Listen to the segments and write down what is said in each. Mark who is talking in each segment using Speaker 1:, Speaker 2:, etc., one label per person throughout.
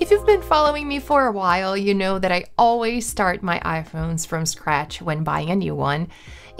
Speaker 1: If you've been following me for a while, you know that I always start my iPhones from scratch when buying a new one.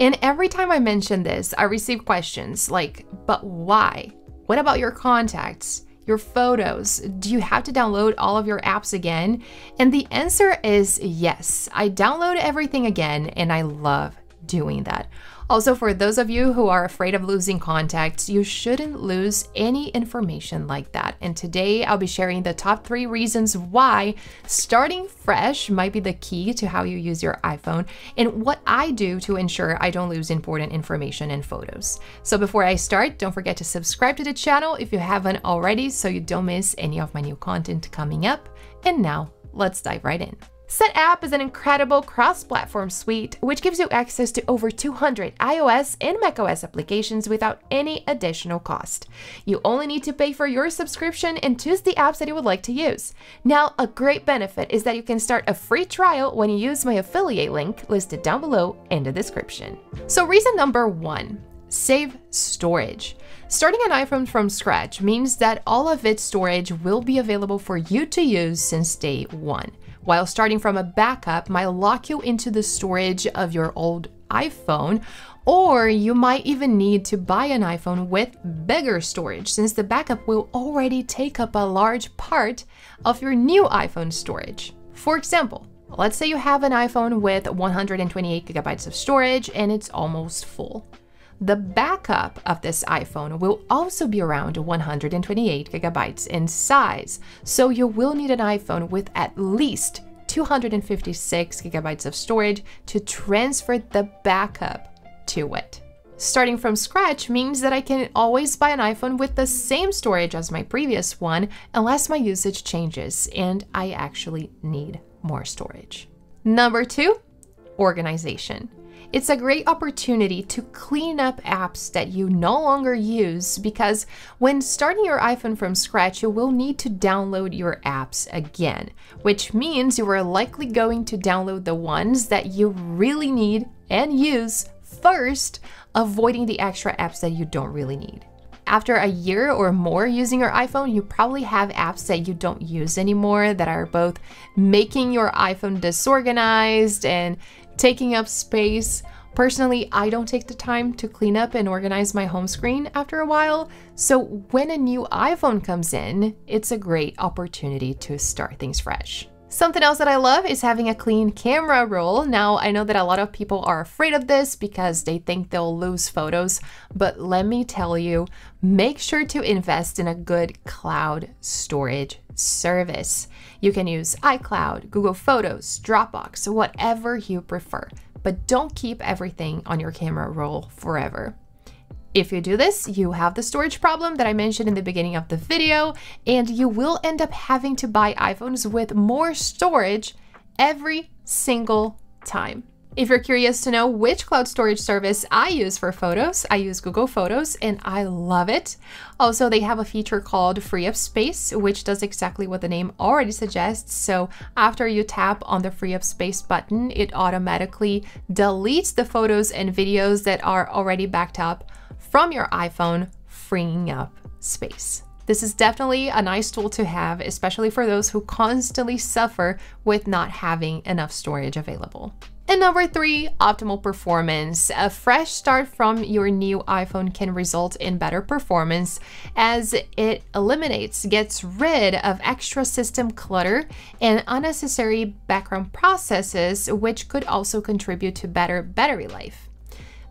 Speaker 1: And every time I mention this, I receive questions like, but why? What about your contacts? Your photos? Do you have to download all of your apps again? And the answer is yes. I download everything again and I love doing that. Also, for those of you who are afraid of losing contacts, you shouldn't lose any information like that. And today I'll be sharing the top 3 reasons why starting fresh might be the key to how you use your iPhone and what I do to ensure I don't lose important information and photos. So before I start, don't forget to subscribe to the channel if you haven't already so you don't miss any of my new content coming up. And now let's dive right in. Setapp is an incredible cross-platform suite which gives you access to over 200 iOS and macOS applications without any additional cost. You only need to pay for your subscription and choose the apps that you would like to use. Now, a great benefit is that you can start a free trial when you use my affiliate link listed down below in the description. So reason number 1. Save storage. Starting an iPhone from scratch means that all of its storage will be available for you to use since day 1. While starting from a backup might lock you into the storage of your old iPhone, or you might even need to buy an iPhone with bigger storage since the backup will already take up a large part of your new iPhone storage. For example, let's say you have an iPhone with 128 gigabytes of storage and it's almost full. The backup of this iPhone will also be around 128 gigabytes in size, so you will need an iPhone with at least 256 gigabytes of storage to transfer the backup to it. Starting from scratch means that I can always buy an iPhone with the same storage as my previous one unless my usage changes and I actually need more storage. Number 2, organization. It's a great opportunity to clean up apps that you no longer use because when starting your iPhone from scratch, you will need to download your apps again, which means you are likely going to download the ones that you really need and use first, avoiding the extra apps that you don't really need. After a year or more using your iPhone, you probably have apps that you don't use anymore that are both making your iPhone disorganized and taking up space. Personally, I don't take the time to clean up and organize my home screen after a while, so when a new iPhone comes in, it's a great opportunity to start things fresh. Something else that I love is having a clean camera roll. Now, I know that a lot of people are afraid of this because they think they'll lose photos, but let me tell you, make sure to invest in a good cloud storage service. You can use iCloud, Google Photos, Dropbox, whatever you prefer, but don't keep everything on your camera roll forever. If you do this, you have the storage problem that I mentioned in the beginning of the video, and you will end up having to buy iPhones with more storage every single time. If you're curious to know which cloud storage service I use for photos, I use Google Photos and I love it. Also, they have a feature called Free Up Space, which does exactly what the name already suggests. So after you tap on the Free Up Space button, it automatically deletes the photos and videos that are already backed up from your iPhone, freeing up space. This is definitely a nice tool to have, especially for those who constantly suffer with not having enough storage available. And number 3, optimal performance. A fresh start from your new iPhone can result in better performance as it gets rid of extra system clutter and unnecessary background processes, which could also contribute to better battery life,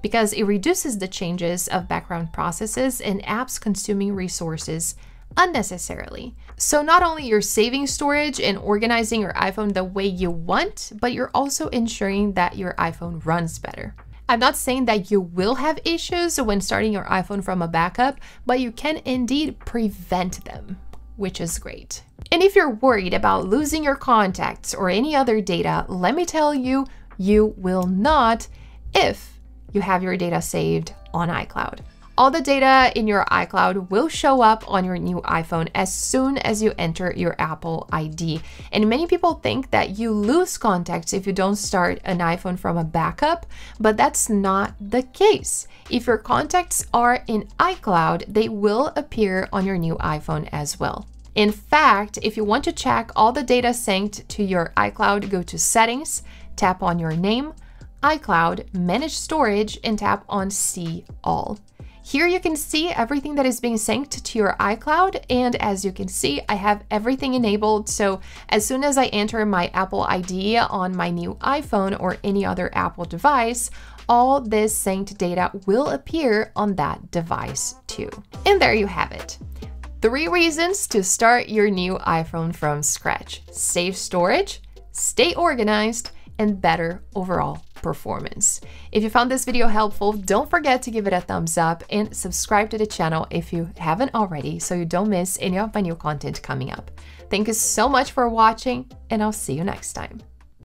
Speaker 1: because it reduces the changes of background processes and apps consuming resources unnecessarily. So not only you're saving storage and organizing your iPhone the way you want, but you're also ensuring that your iPhone runs better. I'm not saying that you will have issues when starting your iPhone from a backup, but you can indeed prevent them, which is great. And if you're worried about losing your contacts or any other data, let me tell you, you will not if you have your data saved on iCloud. All the data in your iCloud will show up on your new iPhone as soon as you enter your Apple ID. And many people think that you lose contacts if you don't start an iPhone from a backup, but that's not the case. If your contacts are in iCloud, they will appear on your new iPhone as well. In fact, if you want to check all the data synced to your iCloud, go to Settings, tap on your name, iCloud, Manage Storage, and tap on See All. Here you can see everything that is being synced to your iCloud, and as you can see, I have everything enabled, so as soon as I enter my Apple ID on my new iPhone or any other Apple device, all this synced data will appear on that device too. And there you have it. 3 reasons to start your new iPhone from scratch: save storage, stay organized, and better overall performance. If you found this video helpful, don't forget to give it a thumbs up and subscribe to the channel if you haven't already so you don't miss any of my new content coming up. Thank you so much for watching, and I'll see you next time.